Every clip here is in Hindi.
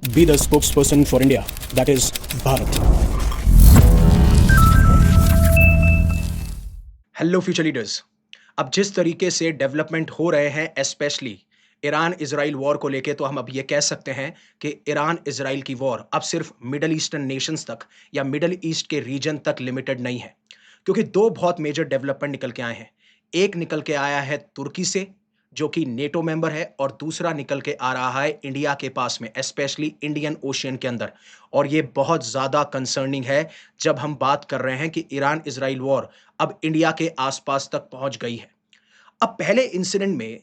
be the spokesperson for India, that is Bharat. Hello future leaders. अब जिस तरीके से डेवलपमेंट हो रहे हैं स्पेशली ईरान इजराइल वॉर को लेके, तो हम अब ये कह सकते हैं कि ईरान इजराइल की वॉर अब सिर्फ मिडल ईस्टर्न नेशंस तक या मिडल ईस्ट के रीजन तक लिमिटेड नहीं है, क्योंकि दो बहुत मेजर डेवलपमेंट निकल के आए हैं। एक निकल के आया है तुर्की से, जो कि नेटो मेंबर है, और दूसरा निकल के आ रहा है इंडिया के पास में, स्पेशली इंडियन ओशियन के अंदर। और ये बहुत ज़्यादा कंसर्निंग है जब हम बात कर रहे हैं कि ईरान इजराइल वॉर अब इंडिया के आसपास तक पहुंच गई है। अब पहले इंसिडेंट में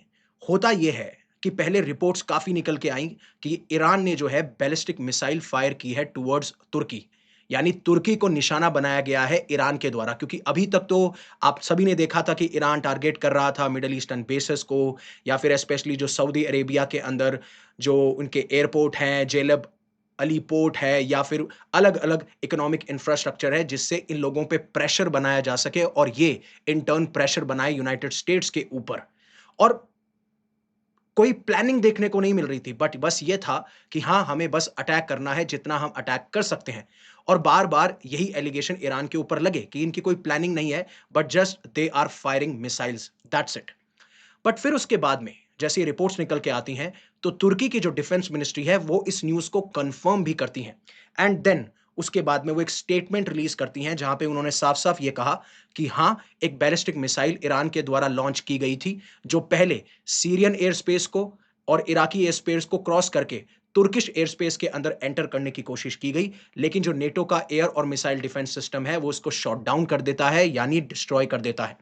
होता यह है कि पहले रिपोर्ट्स काफ़ी निकल के आई कि ईरान ने जो है बैलिस्टिक मिसाइल फायर की है टुवर्ड्स तुर्की, यानी तुर्की को निशाना बनाया गया है ईरान के द्वारा। क्योंकि अभी तक तो आप सभी ने देखा था कि ईरान टारगेट कर रहा था मिडल ईस्टर्न बेसेस को, या फिर स्पेशली जो सऊदी अरेबिया के अंदर जो उनके एयरपोर्ट हैं, जेलब अली पोर्ट है, या फिर अलग-अलग इकोनॉमिक इंफ्रास्ट्रक्चर है, जिससे इन लोगों पे प्रेशर बनाया जा सके और ये इन टर्न प्रेशर बनाए यूनाइटेड स्टेट्स के ऊपर। और कोई प्लानिंग देखने को नहीं मिल रही थी, बट बस ये था कि हाँ, हमें बस अटैक करना है जितना हम अटैक कर सकते हैं। और बार-बार यही एलिगेशन ईरान के ऊपर लगे कि इनकी कोई प्लानिंग नहीं है, but just they are firing missiles, that's it. But फिर उसके बाद में जैसे ये रिपोर्ट्स निकल के आती हैं, तो तुर्की की जो डिफेंस मिनिस्ट्री है वो इस न्यूज़ को कंफर्म भी करती हैं। एंड देन उसके बाद में वो एक स्टेटमेंट रिलीज करती हैं, जहां पे उन्होंने साफ-साफ ये कहा कि हाँ, एक बैलिस्टिक मिसाइल ईरान के द्वारा लॉन्च की गई थी, जो पहले सीरियन एयर स्पेस को और इराकी एयर स्पेस को क्रॉस करके तुर्किश एयर स्पेस के अंदर एंटर करने की कोशिश की गई। लेकिन जो नेटो का एयर और मिसाइल डिफेंस सिस्टम है, वो उसको शॉट डाउन कर देता है, यानी डिस्ट्रॉय कर देता है।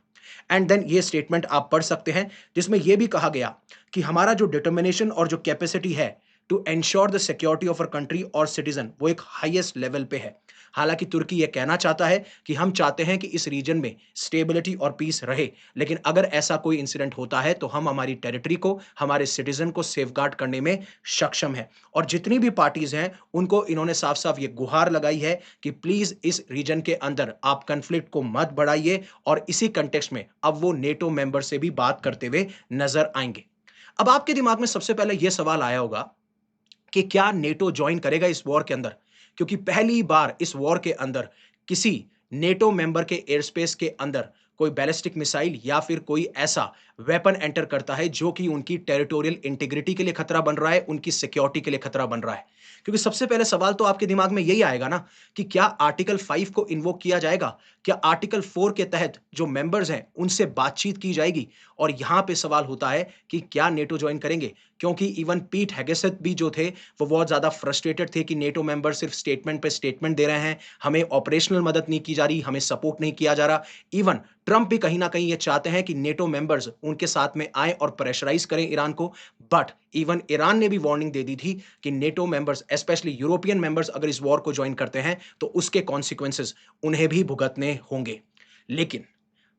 एंड देन ये स्टेटमेंट आप पढ़ सकते हैं, जिसमें यह भी कहा गया कि हमारा जो डिटर्मिनेशन और जो कैपेसिटी है to ensure the security of our country और सिटीजन, वो एक हाईएस्ट लेवल पे है। हालांकि तुर्की ये कहना चाहता है कि हम चाहते हैं कि इस रीजन में स्टेबिलिटी और पीस रहे, लेकिन अगर ऐसा कोई इंसिडेंट होता है तो हम हमारी टेरिटरी को, हमारे सिटीजन को सेफगार्ड करने में सक्षम है। और जितनी भी पार्टीज हैं, उनको इन्होंने साफ साफ ये गुहार लगाई है कि प्लीज इस रीजन के अंदर आप कंफ्लिक्ट को मत बढ़ाइए। और इसी कंटेक्स्ट में अब वो नेटो मेंबर से भी बात करते हुए नजर आएंगे। अब आपके दिमाग में सबसे पहले यह सवाल आया होगा कि क्या नेटो ज्वाइन करेगा इस वॉर के अंदर? क्योंकि पहली बार इस वॉर के अंदर किसी नेटो मेंबर के एयर स्पेस के अंदर कोई बैलिस्टिक मिसाइल या फिर कोई ऐसा वेपन एंटर करता है जो कि उनकी टेरिटोरियल इंटीग्रिटी के लिए खतरा बन रहा है, उनकी सिक्योरिटी के लिए खतरा बन रहा है। क्योंकि सबसे पहले सवाल तो आपके दिमाग में यही आएगा ना कि क्या आर्टिकल 5 को इन्वोक किया जाएगा? क्या आर्टिकल 4 के तहत जो मेंबर्स हैं उनसे बातचीत की जाएगी? और यहां पे सवाल होता है कि क्या नेटो ज्वाइन करेंगे? क्योंकि इवन पीट हेगेसेथ भी जो थे, वो बहुत ज़्यादा फ्रस्ट्रेटेड थे कि नेटो मेंबर सिर्फ स्टेटमेंट पे स्टेटमेंट दे रहे हैं, हमें ऑपरेशनल मदद नहीं की जा रही, हमें सपोर्ट नहीं किया जा रहा। इवन ट्रंप भी कहीं न कहीं ये चाहते हैं कि नेटो मेंबर्स उनके साथ में आएँ और प्रेशराइज़ करें ईरान को। बट इवन ईरान ने भी वार्निंग दे दी थी कि NATO members, specially European members अगर इस वॉर को जॉइन करते हैं, तो उसके कॉन्सिक्वेंसेस उन्हें भी भुगतने होंगे। लेकिन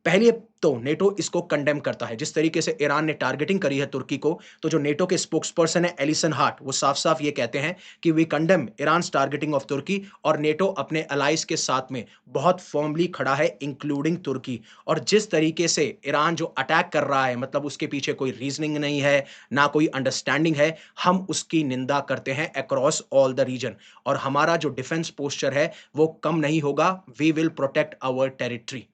पहले तो नेटो इसको कंडेम करता है। जिस तरीके से ईरान ने टारगेटिंग करी है तुर्की को, तो जो नेटो के स्पोक्सपर्सन है एलिसन हार्ट, वो साफ-साफ ये कहते हैं कि we condemn Iran's targeting of तुर्की, और नेटो अपने अलाइज के साथ में बहुत फर्मली खड़ा है, इंक्लूडिंग तुर्की। और जिस तरीके से ईरान जो अटैक कर रहा है, मतलब उसके पीछे कोई रीजनिंग नहीं है, ना कोई अंडरस्टैंडिंग है, हम उसकी निंदा करते हैं अक्रॉस ऑल द रीजन। और हमारा जो डिफेंस पोस्चर है, वो कम नहीं होगा। We will protect our territory.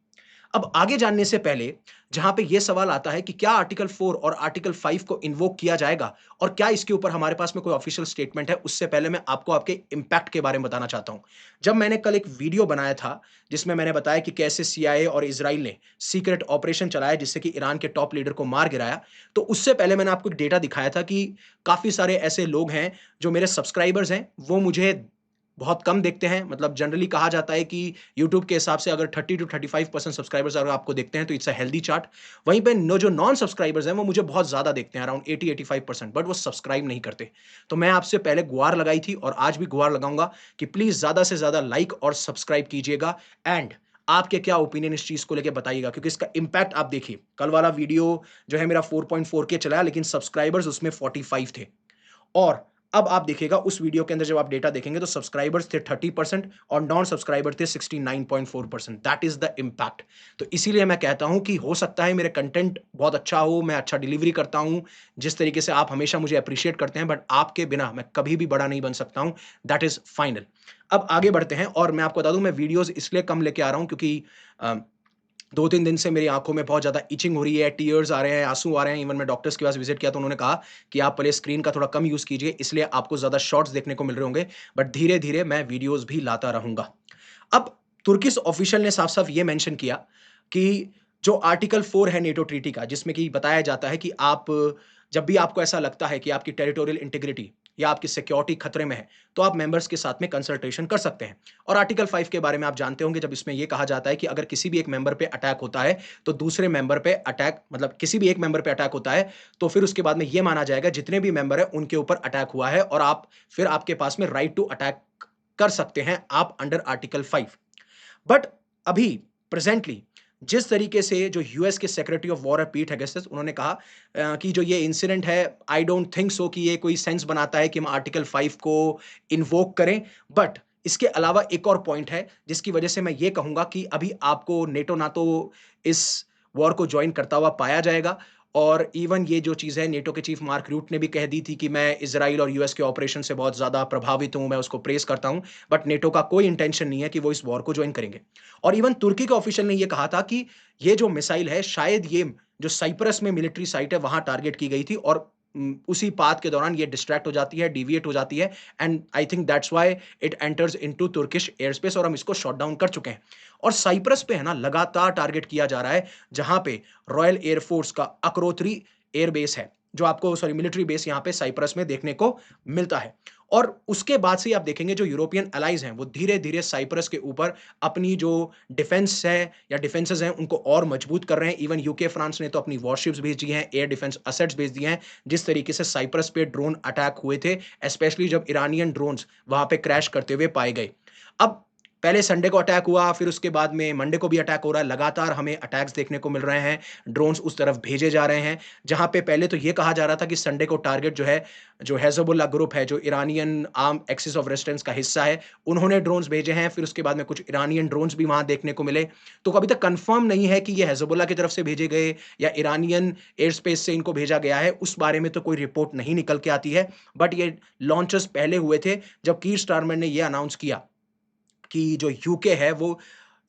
अब आगे जानने से पहले जहां पे यह सवाल आता है कि क्या आर्टिकल 4 और आर्टिकल 5 को इन्वोक किया जाएगा और क्या इसके ऊपर हमारे पास में कोई ऑफिशियल स्टेटमेंट है, उससे पहले मैं आपको आपके इंपैक्ट के बारे में बताना चाहता हूं। जब मैंने कल एक वीडियो बनाया था जिसमें मैंने बताया कि कैसे सीआईए और इजराइल ने सीक्रेट ऑपरेशन चलाया जिससे कि ईरान के टॉप लीडर को मार गिराया, तो उससे पहले मैंने आपको एक डेटा दिखाया था कि काफी सारे ऐसे लोग हैं जो मेरे सब्सक्राइबर्स हैं, वो मुझे बहुत कम देखते हैं। मतलब जनरली कहा जाता है कि यूट्यूब के हिसाब से अगर 30 टू 35% सब्सक्राइबर्स अगर आपको देखते हैं तो इट्स अ हेल्दी चार्ट। वहीं पे नो जो नॉन सब्सक्राइबर्स हैं वो मुझे बहुत ज़्यादा देखते हैं, अराउंड 80-85%, बट वो सब्सक्राइब नहीं करते। तो मैं आपसे पहले गुहार लगाई थी और आज भी गुहार लगाऊंगा कि प्लीज़ ज़्यादा से ज़्यादा लाइक और सब्सक्राइब कीजिएगा। एंड आपके क्या ओपिनियन इस चीज़ को लेके बताइएगा, क्योंकि इसका इम्पैक्ट आप देखिए। कल वाला वीडियो जो है मेरा 4.4K चला, लेकिन सब्सक्राइबर्स उसमें 45 थे। और अब आप देखिएगा उस वीडियो के अंदर जब आप डेटा देखेंगे तो सब्सक्राइबर्स थे 30% और नॉन सब्सक्राइबर थे 69.4%। That is the impact. तो इसीलिए मैं कहता हूं कि हो सकता है मेरे कंटेंट बहुत अच्छा हो, मैं अच्छा डिलीवरी करता हूं, जिस तरीके से आप हमेशा मुझे अप्रिशिएट करते हैं, बट आपके बिना मैं कभी भी बड़ा नहीं बन सकता हूं। That is final. अब आगे बढ़ते हैं और मैं आपको बता दूं मैं वीडियोस इसलिए कम लेके आ रहा हूं क्योंकि 2-3 दिन से मेरी आँखों में बहुत ज़्यादा इचिंग हो रही है, टीयर्स आ रहे हैं, आँसू आ रहे हैं। इवन मैं डॉक्टर्स के पास विज़िट किया तो उन्होंने कहा कि आप पहले स्क्रीन का थोड़ा कम यूज़ कीजिए, इसलिए आपको ज़्यादा शॉर्ट्स देखने को मिल रहे होंगे, बट धीरे-धीरे मैं वीडियोज़ भी लाता रहूँगा। अब तुर्किश ऑफिशियल ने साफ-साफ ये मेंशन किया कि जो आर्टिकल 4 है नेटो ट्रीटी का, जिसमें कि बताया जाता है कि आप जब भी आपको ऐसा लगता है कि आपकी टेरिटोरियल इंटीग्रिटी या आपकी सिक्योरिटी खतरे में है, तो आप मेंबर्स के साथ में कंसल्टेशन कर सकते हैं। और आर्टिकल 5 के बारे में आप जानते होंगे जब इसमें ये कहा जाता है कि अगर किसी भी एक मेंबर पे अटैक होता है, तो दूसरे मेंबर पे अटैक मतलब किसी भी एक मेंबर पे अटैक होता है, तो फिर उसके बाद में ये माना जाएगा जितने भी मेंबर हैं उनके ऊपर अटैक हुआ है और फिर आपके पास में राइट टू अटैक कर सकते हैं आप अंडर आर्टिकल 5। बट अभी प्रेजेंटली जिस तरीके से जो यूएस के सेक्रेटरी ऑफ वॉर है पीट हेगेसेस उन्होंने कहा कि जो ये इंसिडेंट है आई डोंट थिंक सो कि ये कोई सेंस बनाता है कि हम आर्टिकल 5 को इन्वोक करें। बट इसके अलावा एक और पॉइंट है जिसकी वजह से मैं ये कहूंगा कि अभी आपको नेटो ना तो इस वॉर को ज्वाइन करता हुआ पाया जाएगा और इवन ये जो चीज़ है नेटो के चीफ मार्क रूट ने भी कह दी थी कि मैं इजराइल और यूएस के ऑपरेशन से बहुत ज़्यादा प्रभावित हूं, मैं उसको प्रेस करता हूं, बट नेटो का कोई इंटेंशन नहीं है कि वो इस वॉर को ज्वाइन करेंगे। और इवन तुर्की के ऑफिशियल ने ये कहा था कि ये जो मिसाइल है शायद ये जो साइप्रस में मिलिट्री साइट है वहां टारगेट की गई थी और उसी पाथ के दौरान ये डिस्ट्रैक्ट हो जाती है, डिविएट हो जाती है and I think that's why it enters into Turkish air space और हम इसको शॉट डाउन कर चुके हैं। और साइप्रस पे है ना लगातार टारगेट किया जा रहा है जहां पे रॉयल एयरफोर्स का अक्रोत्री एयरबेस है, जो आपको सॉरी मिलिट्री बेस यहाँ पे साइप्रस में देखने को मिलता है। और उसके बाद से आप देखेंगे जो यूरोपियन अलाइज हैं वो धीरे-धीरे साइप्रस के ऊपर अपनी जो डिफेंस है या डिफेंसेस हैं उनको और मजबूत कर रहे हैं। इवन यूके, फ्रांस ने तो अपनी वॉरशिप्स भेजी हैं, एयर डिफेंस असेट्स भेज दिए हैं। जिस तरीके से साइप्रस पे ड्रोन अटैक हुए थे, स्पेशली जब ईरानियन ड्रोन्स वहाँ पे क्रैश करते हुए पाए गए। अब पहले संडे को अटैक हुआ, फिर उसके बाद में मंडे को भी अटैक हो रहा है। लगातार हमें अटैक्स देखने को मिल रहे हैं, ड्रोन्स उस तरफ भेजे जा रहे हैं। जहाँ पे पहले तो ये कहा जा रहा था कि संडे को टारगेट जो है, जो हिज़्बुल्लाह ग्रुप है, जो Iranian arm axis of resistance का हिस्सा है, उन्होंने ड्रोन्स भेजे हैं। फिर उसके बाद में कुछ ईरानियन ड्रोन्स भी वहाँ देखने को मिले। तो अभी तक कन्फर्म नहीं है कि ये हिज़्बुल्लाह की तरफ से भेजे गए या ईरानियन एयर स्पेस से इनको भेजा गया है। उस बारे में तो कोई रिपोर्ट नहीं निकल के आती है। बट ये लॉन्चेस पहले हुए थे जब कीर स्टारमर ने ये अनाउंस किया कि जो यूके है वो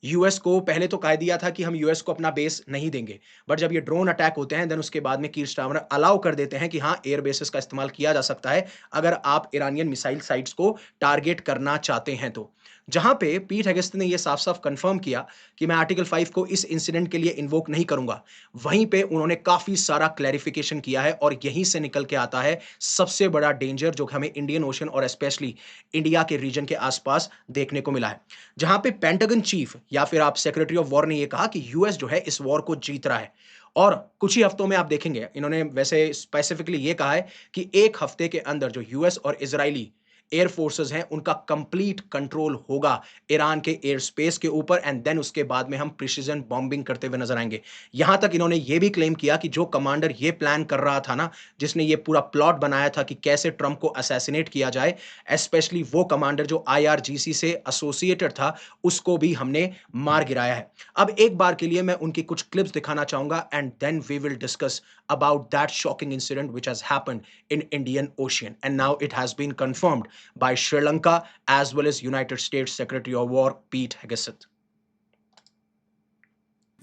यूएस को पहले तो कह दिया था कि हम यूएस को अपना बेस नहीं देंगे। बट जब ये ड्रोन अटैक होते हैं देन उसके बाद में कीर स्टारमर अलाउ कर देते हैं कि हाँ, एयर बेसेस का इस्तेमाल किया जा सकता है अगर आप ईरानियन मिसाइल साइट्स को टारगेट करना चाहते हैं तो। जहां पे पीट हेगेस्ट ने यह साफ-साफ कंफर्म किया कि मैं आर्टिकल 5 को इस इंसिडेंट के लिए इन्वोक नहीं करूंगा। वहीं पे उन्होंने काफी सारा क्लैरिफिकेशन किया है और यहीं से निकल के आता है सबसे बड़ा डेंजर जो हमें इंडियन ओशन और स्पेशली इंडिया के रीजन के आसपास देखने को मिला है। जहां पे पेंटागन चीफ या फिर आप सेक्रेटरी ऑफ वॉर ने यह कहा कि यूएस जो है इस वॉर को जीत रहा है। और कुछ ही हफ्तों में आप देखेंगे इन्होंने वैसे स्पेसिफिकली ये कहा है कि एक हफ्ते के अंदर जो यूएस और इजरायली एयर फोर्सेस हैं उनका कंप्लीट कंट्रोल होगा ईरान के एयर स्पेस के ऊपर एंड देन उसके बाद में हम प्रिसीजन बॉम्बिंग करते हुए नजर आएंगे। यहां तक इन्होंने ये भी क्लेम किया कि जो कमांडर ये प्लान कर रहा था ना, जिसने ये पूरा प्लॉट बनाया था कि कैसे ट्रंप को असैसिनेट किया जाए, स्पेशली वो कमांडर जो आईआरजीसी से एसोसिएटेड था, उसको भी हमने मार गिराया है। अब एक बार के लिए मैं उनकी कुछ क्लिप्स दिखाना चाहूंगा and then we will discuss about that shocking incident which has happened in Indian Ocean and now it has been confirmed by Sri Lanka as well as United States Secretary of War Pete Hegseth.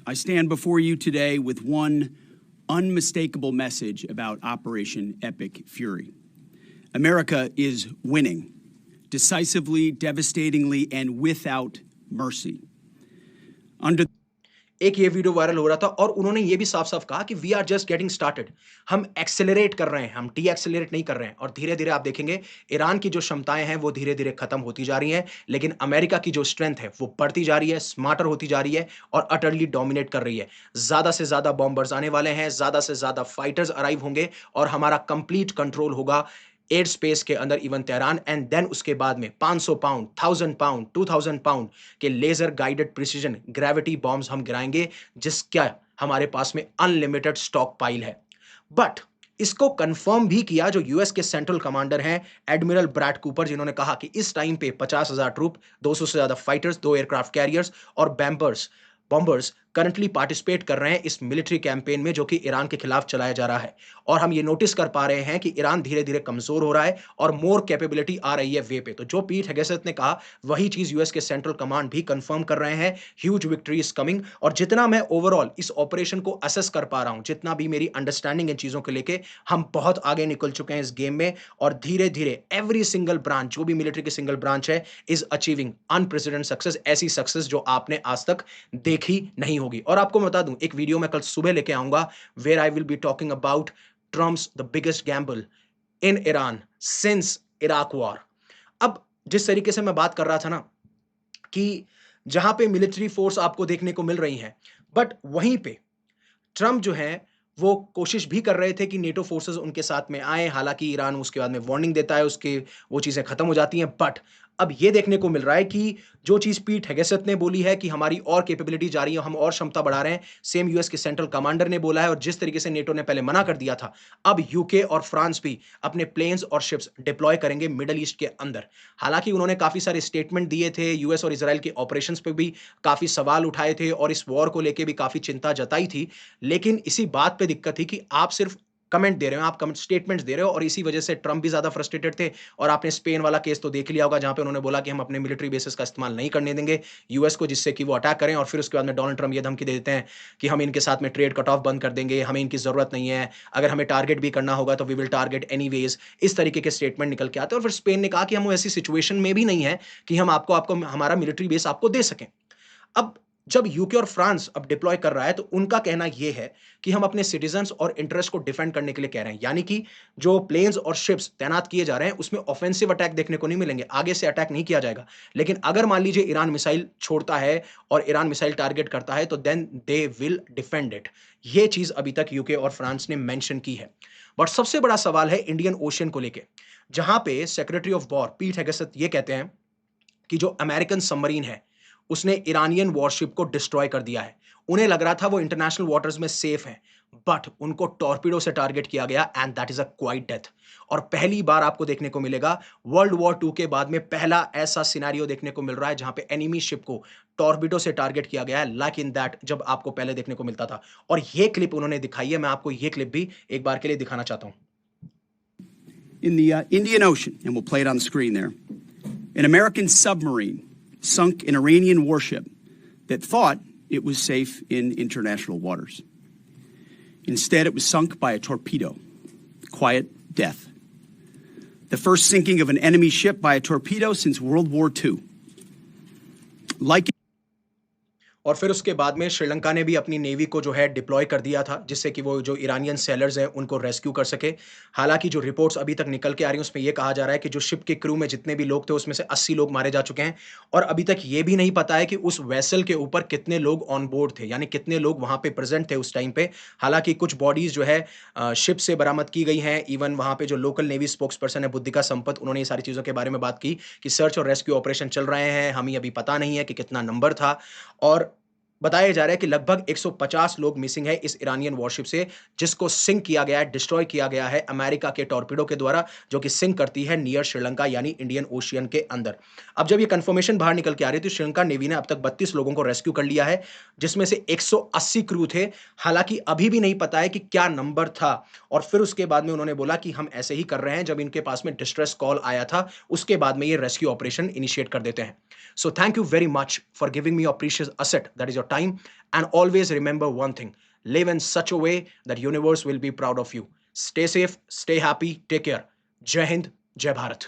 I stand before you today with one unmistakable message about Operation Epic Fury. America is winning decisively, devastatingly, and without mercy. Under एक ये वीडियो वायरल हो रहा था और उन्होंने ये भी साफ-साफ कहा कि we are just getting started. हम एक्सेलरेट कर रहे हैं, हम डी एक्सेलरेट नहीं कर रहे हैं और धीरे-धीरे आप देखेंगे ईरान की जो क्षमताएं हैं वो धीरे-धीरे खत्म होती जा रही हैं, लेकिन अमेरिका की जो स्ट्रेंथ है वो बढ़ती जा रही है, स्मार्टर होती जा रही है और अटरली डोमिनेट कर रही है। ज्यादा से ज्यादा बॉम्बर्स आने वाले हैं, ज्यादा से ज्यादा फाइटर्स अराइव होंगे और हमारा कंप्लीट कंट्रोल होगा एयर स्पेस के अंदर इवन तेहरान एंड देन उसके बाद में 500 पाउंड, 1000 पाउंड, 2000 पाउंड के laser guided precision gravity bombs हम गिराएंगे जिसका हमारे पास में अनलिमिटेड स्टॉक पाइल है। बट इसको कंफर्म भी किया जो यूएस के सेंट्रल कमांडर हैं एडमिरल ब्रैड कूपर, जिन्होंने कहा कि इस टाइम पे 50,000 ट्रूप, 200 से ज्यादा फाइटर्स, 2 एयरक्राफ्ट कैरियर्स और बॉम्बर्स करंटली पार्टिसिपेट कर रहे हैं इस मिलिट्री कैंपेन में जो कि ईरान के खिलाफ चलाया जा रहा है। और हम ये नोटिस कर पा रहे हैं कि ईरान धीरे-धीरे कमजोर हो रहा है और मोर कैपेबिलिटी आ रही है वे पे। तो जो पीट हेगेसेथ ने कहा वही चीज यूएस के सेंट्रल कमांड भी कंफर्म कर रहे हैं। Huge victory is coming. और जितना मैं ओवरऑल इस ऑपरेशन को असेस कर पा रहा हूं, जितना भी मेरी अंडरस्टैंडिंग इन चीजों को लेके, हम बहुत आगे निकल चुके हैं इस गेम में। और धीरे-धीरे एवरी सिंगल ब्रांच, जो भी मिलिट्री की सिंगल ब्रांच है, इज अचीविंग अनप्रेसिडेंटेड सक्सेस, ऐसी सक्सेस जो आपने आज तक देखी नहीं होगी। और आपको मैं बता दूं, एक वीडियो मैं कल सुबह लेके आऊंगा where I will be talking about Trump's the biggest gamble in Iran since Iraq war. अब जिस तरीके से मैं बात कर रहा था ना कि जहां पे मिलिट्री फोर्स आपको देखने को मिल रही हैं, बट वहीं पे ट्रम्प जो है वो कोशिश भी कर रहे थे कि नेटो फोर्सेस उनके साथ में आए। हालांकि ईरान उसके बाद में वार्निंग देता है, उसके वो चीजें खत्म हो जाती हैं। बट अब ये देखने को मिल रहा है कि जो चीज पीट हेगेसेथ ने बोली है कि हमारी और कैपेबिलिटी जा रही है, हम और क्षमता बढ़ा रहे हैं, सेम यूएस के सेंट्रल कमांडर ने बोला है। और जिस तरीके से नेटो ने पहले मना कर दिया था, अब यूके और फ्रांस भी अपने प्लेन्स और शिप्स डिप्लॉय करेंगे मिडल ईस्ट के अंदर। हालांकि उन्होंने काफी सारे स्टेटमेंट दिए थे, यूएस और इजराइल के ऑपरेशंस पे भी काफी सवाल उठाए थे और इस वॉर को लेके भी काफी चिंता जताई थी। लेकिन इसी बात पे दिक्कत थी कि आप सिर्फ कमेंट दे रहे हो, आप कमेंट स्टेटमेंट्स दे रहे हो, और इसी वजह से ट्रम्प भी ज्यादा फ्रस्ट्रेटेड थे। और आपने स्पेन वाला केस तो देख लिया होगा, जहां पे उन्होंने बोला कि हम अपने मिलिट्री बेसिस का इस्तेमाल नहीं करने देंगे यूएस को, जिससे कि वो अटैक करें। और फिर उसके बाद में डोनाल्ड ट्रम्प ये धमकी दे देते हैं कि हम इनके साथ में ट्रेड कट ऑफ बंद कर देंगे, हमें इनकी जरूरत नहीं है, अगर हमें टारगेट भी करना होगा तो वी विल टारगेट एनीवेज। इस तरीके के स्टेटमेंट निकल के आते हैं। और फिर स्पेन ने कहा कि हम ऐसी सिचुएशन में भी नहीं है कि हम आपको हमारा मिलिट्री बेस आपको दे सकें। अब जब यूके और फ्रांस अब डिप्लॉय कर रहा है, तो उनका कहना यह है कि हम अपने सिटीजंस और इंटरेस्ट को डिफेंड करने के लिए कह रहे हैं। यानी कि जो प्लेन्स और शिप्स तैनात किए जा रहे हैं उसमें ऑफेंसिव अटैक देखने को नहीं मिलेंगे, आगे से अटैक नहीं किया जाएगा। लेकिन अगर मान लीजिए ईरान मिसाइल छोड़ता है और ईरान मिसाइल टारगेट करता है, तो then they will defend it. ये चीज अभी तक यूके और फ्रांस ने मेंशन की है। बट सबसे बड़ा सवाल है इंडियन ओशियन को लेके, जहां पे सेक्रेटरी ऑफ वॉर पीट हेगेसेथ ये कहते हैं कि जो अमेरिकन सबमरीन है उसने ईरानियन वॉरशिप को डिस्ट्रॉय कर दिया है। उन्हें लग रहा था वो इंटरनेशनल वाटर्स में सेफ हैं, बट उनको टॉर्पीडो से टारगेट किया गया and that is a quite death. और पहली बार आपको देखने को मिलेगा वर्ल्ड वॉर 2 के बाद में पहला ऐसा सिनेरियो देखने को मिल रहा है जहां पे एनिमी शिप को टॉर्पीडो से टारगेट किया गया है, लाइक इन दैट जब आपको पहले देखने को मिलता था। और ये क्लिप उन्होंने दिखाई है, मैं आपको ये क्लिप भी एक बार के लिए दिखाना चाहता हूं। In the Indian Ocean, and we'll play it on the screen there, an American submarine sunk an Iranian warship that thought it was safe in international waters. Instead, it was sunk by a torpedo. Quiet death. The first sinking of an enemy ship by a torpedo since World War II. Like और फिर उसके बाद में श्रीलंका ने भी अपनी नेवी को जो है डिप्लॉय कर दिया था, जिससे कि वो जो ईरानियन सेलर्स हैं उनको रेस्क्यू कर सके। हालांकि जो रिपोर्ट्स अभी तक निकल के आ रही हैं उसमें ये कहा जा रहा है कि जो शिप के क्रू में जितने भी लोग थे उसमें से 80 लोग मारे जा चुके हैं। और अभी तक ये भी नहीं पता है कि उस वेसल के ऊपर कितने लोग ऑन बोर्ड थे, यानी कितने लोग वहां पे प्रेजेंट थे उस टाइम पे। हालांकि कुछ बॉडीज जो है शिप से बरामद की गई हैं। इवन वहां पे जो लोकल नेवी स्पोक्स पर्सन है बुद्धिका संपत, उन्होंने ये सारी चीजों के बारे में बात की कि सर्च और रेस्क्यू ऑपरेशन चल रहे हैं, हमें अभी पता नहीं है कि कितना नंबर था। और बताया जा रहा है कि लगभग 150 लोग मिसिंग है इस ईरानियन वॉरशिप से, जिसको सिंक किया गया है, डिस्ट्रॉय किया गया है अमेरिका के टॉर्पीडो के द्वारा, जो कि सिंक करती है नियर श्रीलंका यानी इंडियन ओशियन के अंदर। अब जब ये कंफर्मेशन बाहर निकल के आ रही थी, श्रीलंका नेवी ने अब तक 32 लोगों को रेस्क्यू कर लिया है, जिसमें से 180 क्रू थे। हालांकि अभी भी नहीं पता है कि क्या नंबर था। और फिर उसके बाद में उन्होंने बोला कि हम ऐसे ही कर रहे हैं, जब इनके पास में डिस्ट्रेस कॉल आया था उसके बाद में ये रेस्क्यू ऑपरेशन इनिशिएट कर देते हैं। So thank you very much for giving me your precious asset, that is your time. And always remember one thing, live in such a way that universe will be proud of you. Stay safe, stay happy, take care. Jai Hind, Jai Bharat.